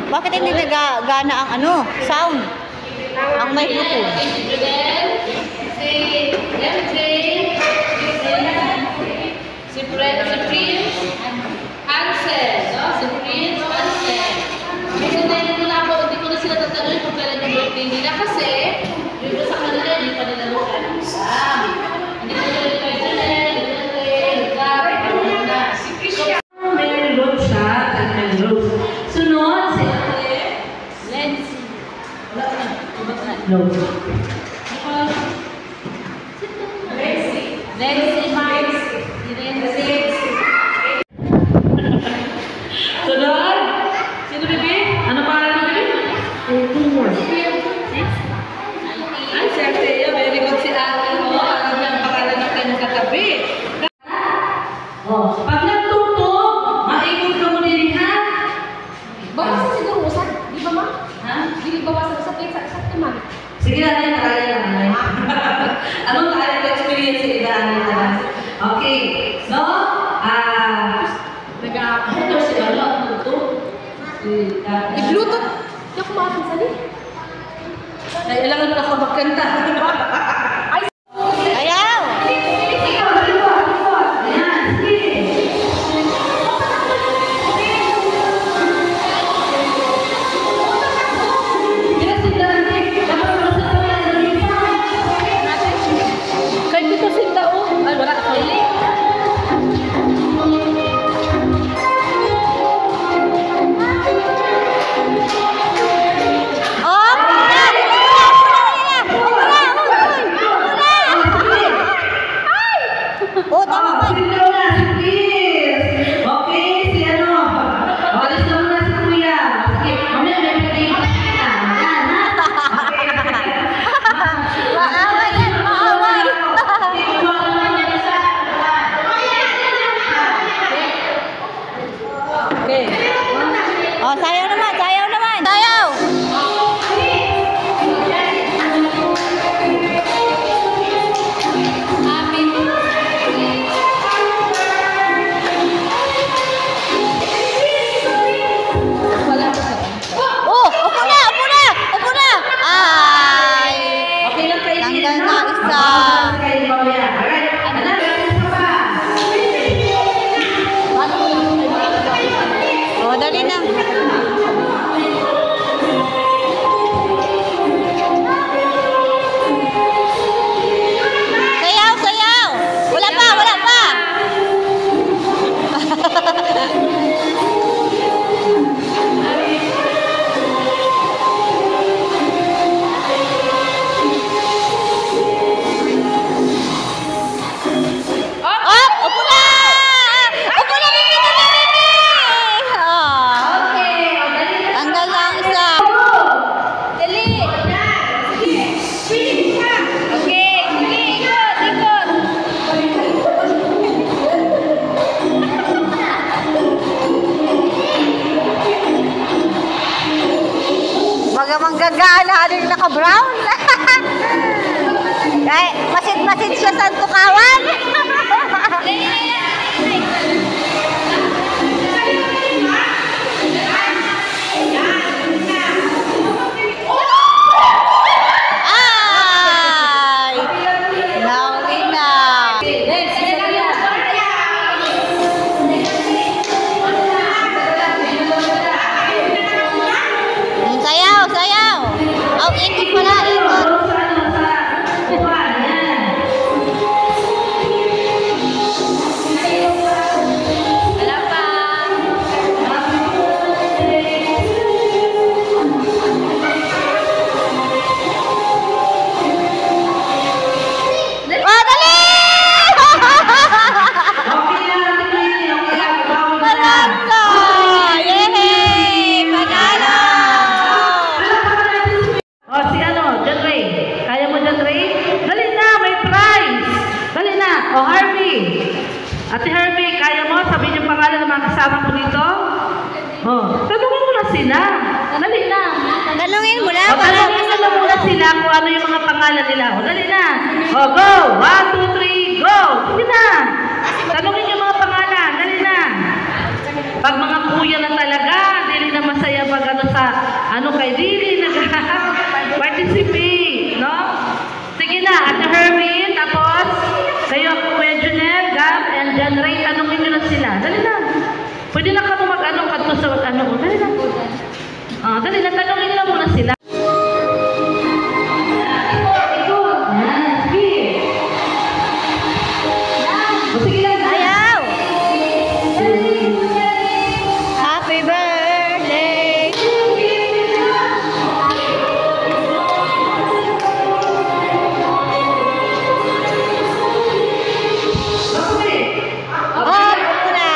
Bakit hindi nagagana ang ano, sound? Ang may Bluetooth. Si Prince Hansel, no? Si Prince Hansel. Kasi dahil hindi ko na sila tatanungin kung kailan yung birthday nila kasi yung sa kanila, hindi pa nila lukan. Hindi ko nila kayo dyan, si Christian. May road siya at may road. Sunod, si Lenzi. No. Lenzi Mars. Sunod. Sino bibi? Ano pangalan mo bibi? 2 more. 6? Ay, si Arteo. Very good si Ate. Alam niya ang pangalan ng kanyang katabi. Pag nagtutog, maikot ka mo nilihan. Bawasan siguro usan. Di ba, ma? Ha? Di bawasan usan. Sakto, ma. Sige natin, nakaya lang. Anong kaya ko experience sa iba natin? Okay. So, nag-a-ito si ano, Bluetooth. I-Bluetooth. Hindi ako makakasali. Ay, alangan na ako magkanta. Ayaw! Oh, sayaw naman, sayaw naman. Sayaw! Oh, upo na, upo na, upo na. Ay! Tanggal na isa. Oh, dali na. Sayaw, sayaw. Wala pa, wala pa. Manggagala, ano yung naka-brown? Ay, masid-masid siya sa tukawan. Ay! Nauli na. Sayaw, sayaw. Oh, ikot pala, ikot. Wala pa. Oh, dali! Malanda! Yehey! Panalo! O, si ano, John Ray. Kaya mo, John Ray? Dali na, may prize. Dali na. O, Harvey. Ate Harvey, kaya mo? Sabihin yung pangalan ng mga kasama ko dito? O, tanungin mo na sila. Dali na. Tanungin mo na. Tanungin mo muna sila kung ano yung mga pangalan nila. O, dali na. O, go. 1, 2, 3, go. Dali na. Tanungin yung mga pangalan. Dali na. Pag mga kuya na talaga, dili na masaya pag ano sa Dali, natanongin lang muna sila. Ayaw! Happy birthday to you! Oh, muna!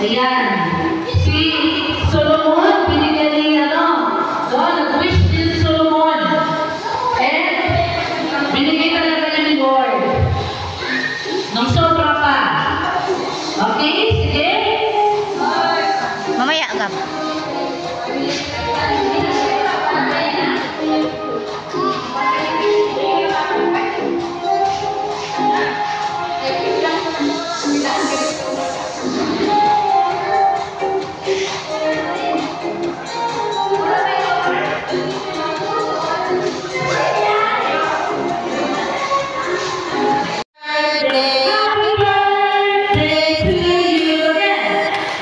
Ayan. Si Solomon, binigyan niya nag-wish din si Solomon. And, binigay talaga niya ni Lord. Nang sobra pa. Okay? Sige? Mamaya, Gab.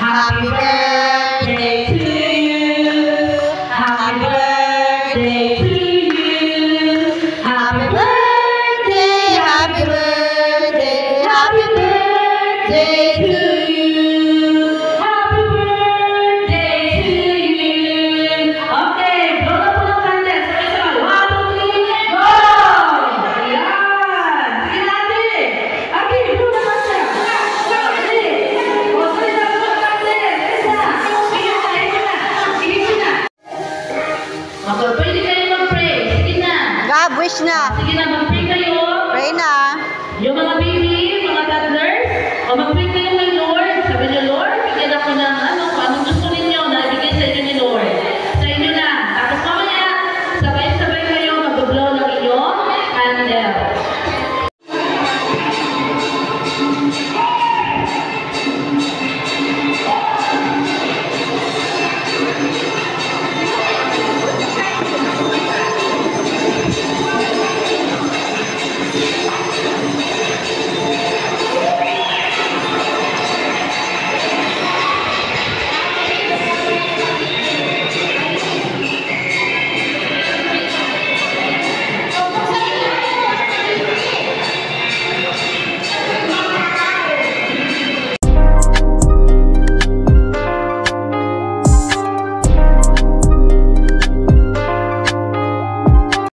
Happy birthday to you. Happy birthday to you. Happy birthday, happy birthday, happy birthday to you. Happy birthday to you. Okay, blow na po ng candles. Sabay-sabay. 1, 2, 3, go! Ayan. Sige natin. Okay, blow na lang siya. Dali. O, dali na blow ng candles. Isa. Sige na, ito na. Sige na. Okay, pwede kayo mag-pray. Sige na. Gab, wish na. Sige na, mag-pray.